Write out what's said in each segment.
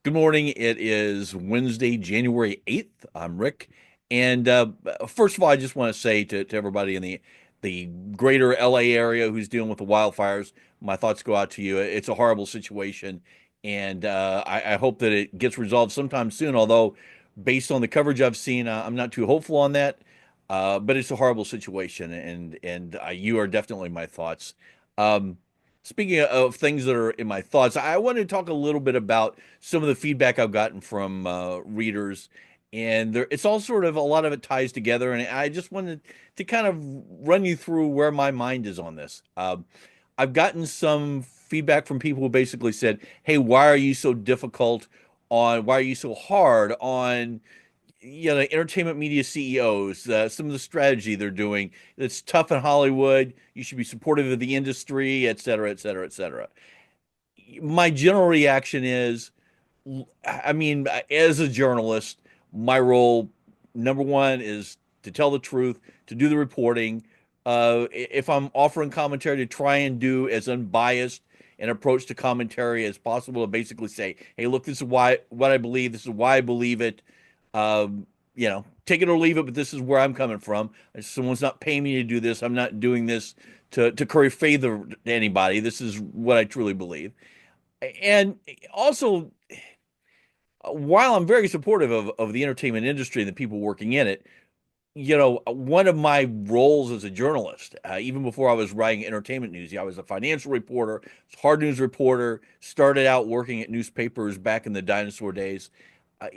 Good morning. It is Wednesday, January 8th. I'm Rick. And first of all, I just want to say to everybody in the greater LA area who's dealing with the wildfires, my thoughts go out to you. It's a horrible situation. And I hope that it gets resolved sometime soon. Although, based on the coverage I've seen, I'm not too hopeful on that. But it's a horrible situation. And you are definitely my thoughts. Um, Speaking of things that are in my thoughts, I want to talk a little bit about some of the feedback I've gotten from readers, and it's all sort of a lot of it ties together. And I just wanted to kind of run you through where my mind is on this. I've gotten some feedback from people who basically said, "Hey, why are you so difficult on? Why are you so hard on?" Entertainment media CEOs, some of the strategy they're doing, it's tough in Hollywood. You should be supportive of the industry, et cetera, et cetera, et cetera. My general reaction is, I mean, as a journalist, my role, number one, is to tell the truth, to do the reporting. If I'm offering commentary, to try and do as unbiased an approach to commentary as possible, to basically say, "Hey, look, this is why what I believe. This is why I believe it. Take it or leave it, but this is where I'm coming from. Someone's not paying me to do this. I'm not doing this to curry favor to anybody. This is what I truly believe." And also, while I'm very supportive of the entertainment industry and the people working in it, one of my roles as a journalist, even before I was writing entertainment news, I was a financial reporter, hard news reporter, started out working at newspapers back in the dinosaur days. Uh,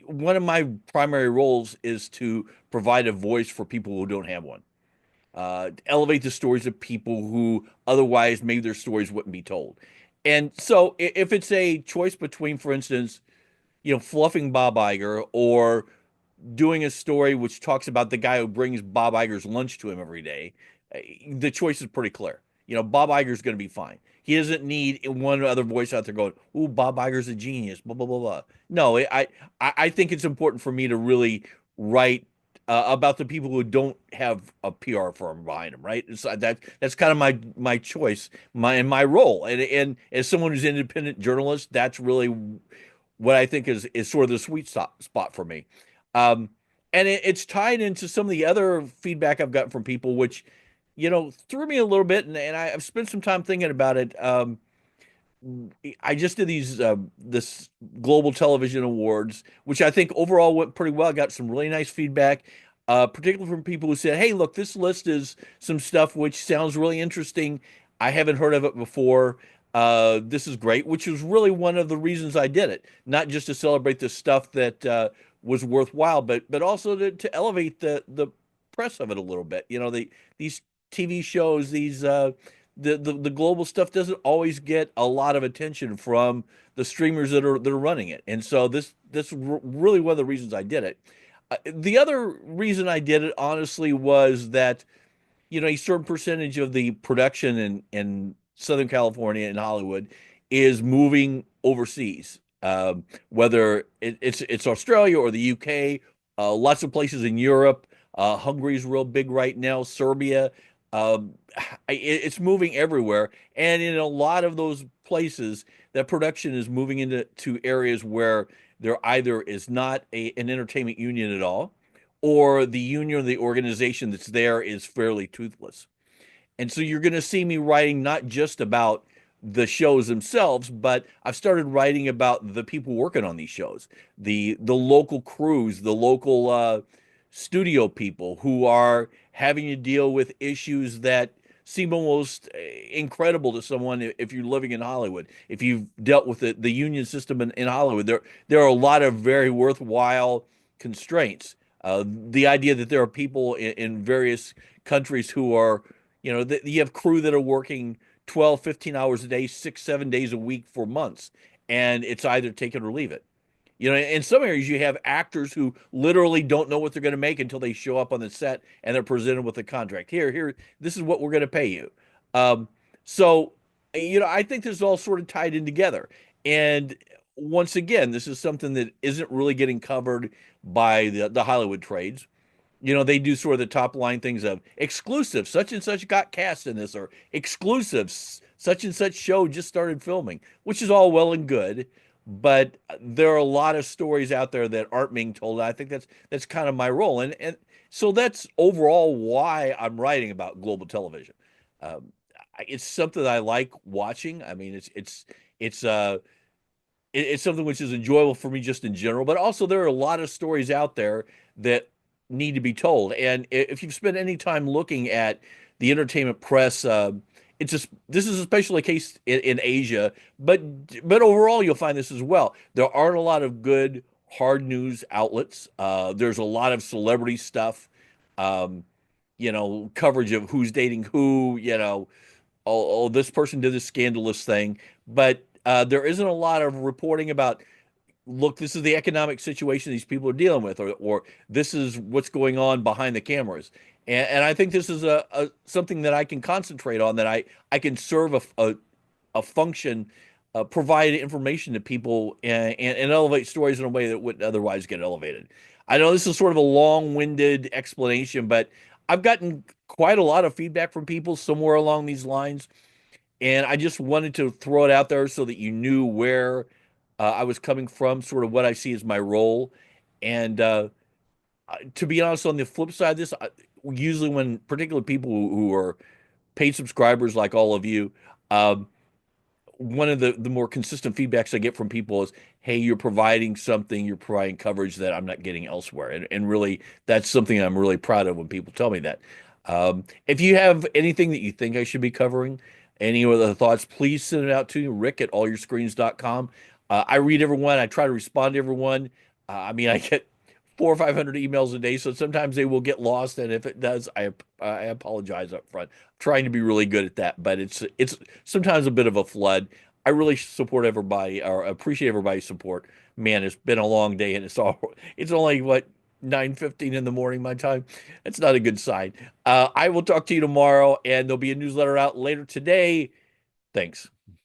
One of my primary roles is to provide a voice for people who don't have one, elevate the stories of people who otherwise maybe their stories wouldn't be told. And so if it's a choice between, for instance, fluffing Bob Iger or doing a story which talks about the guy who brings Bob Iger's lunch to him every day, the choice is pretty clear. Bob Iger's going to be fine. He doesn't need one other voice out there going, "Ooh, Bob Iger's a genius." Blah blah blah blah. No, I think it's important for me to really write about the people who don't have a PR firm behind them, right? So that's kind of my choice, my role, and as someone who's an independent journalist, that's really what I think is sort of the sweet spot for me. Um, and it's tied into some of the other feedback I've gotten from people, which, threw me a little bit, and I've spent some time thinking about it. I just did this Global Television Awards, which I think overall went pretty well. I got some really nice feedback, particularly from people who said, "Hey, look, this list is some stuff which sounds really interesting. I haven't heard of it before. This is great," which was really one of the reasons I did it, not just to celebrate the stuff that was worthwhile, but also to elevate the press of it a little bit. These TV shows, these the global stuff doesn't always get a lot of attention from the streamers that are running it. And so this really one of the reasons I did it. The other reason I did it, honestly, was that a certain percentage of the production in Southern California and Hollywood is moving overseas. Whether it's Australia or the UK, lots of places in Europe. Hungary's real big right now. Serbia. Um, it's moving everywhere, and in a lot of those places, that production is moving into areas where there either is not an entertainment union at all, or the union or the organization that's there is fairly toothless. And so you're going to see me writing not just about the shows themselves, but I've started writing about the people working on these shows, the local crews, the local studio people who are having to deal with issues that seem almost incredible to someone if you're living in Hollywood. If you've dealt with the union system in Hollywood, there are a lot of very worthwhile constraints. The idea that there are people in various countries who are, you have crew that are working 12, 15 hours a day, 6, 7 days a week for months, and it's either take it or leave it. In some areas, you have actors who literally don't know what they're going to make until they show up on the set and they're presented with a contract. Here, this is what we're going to pay you. Um, so, I think this is all sort of tied in together. And once again, this is something that isn't really getting covered by the Hollywood trades. They do sort of the top line things of exclusive, such and such got cast in this, or exclusives, such and such show just started filming, which is all well and good. but there are a lot of stories out there that aren't being told. I think that's kind of my role, and so that's overall why I'm writing about global television. Um, it's something that I like watching. I mean, it's it's something which is enjoyable for me just in general, but also there are a lot of stories out there that need to be told. And if you've spent any time looking at the entertainment press, it's just this is especially a case in Asia, but overall you'll find this as well. There aren't a lot of good hard news outlets. There's a lot of celebrity stuff, um, coverage of who's dating who, this person did this scandalous thing, but there isn't a lot of reporting about, look, this is the economic situation these people are dealing with, or this is what's going on behind the cameras. And I think this is a something that I can concentrate on, that I can serve a function, provide information to people, and elevate stories in a way that wouldn't otherwise get elevated. I know this is sort of a long-winded explanation, but I've gotten quite a lot of feedback from people somewhere along these lines, and I just wanted to throw it out there so that you knew where I was coming from, sort of what I see as my role. And to be honest, on the flip side of this, usually when particularly people who are paid subscribers like all of you, um, one of the more consistent feedbacks I get from people is, hey, you're providing something, you're providing coverage that I'm not getting elsewhere. And really, that's something I'm really proud of when people tell me that. If you have anything that you think I should be covering, any other thoughts, please send it out to me, Rick at allyourscreens.com. I read everyone, I try to respond to everyone. I mean, I get 400 or 500 emails a day, so sometimes they will get lost. And if it does, I apologize up front. I'm trying to be really good at that, but it's sometimes a bit of a flood. I really support everybody, or appreciate everybody's support. Man, it's been a long day, and it's only what, 9:15 in the morning my time. It's not a good sign. I will talk to you tomorrow, and there'll be a newsletter out later today. Thanks.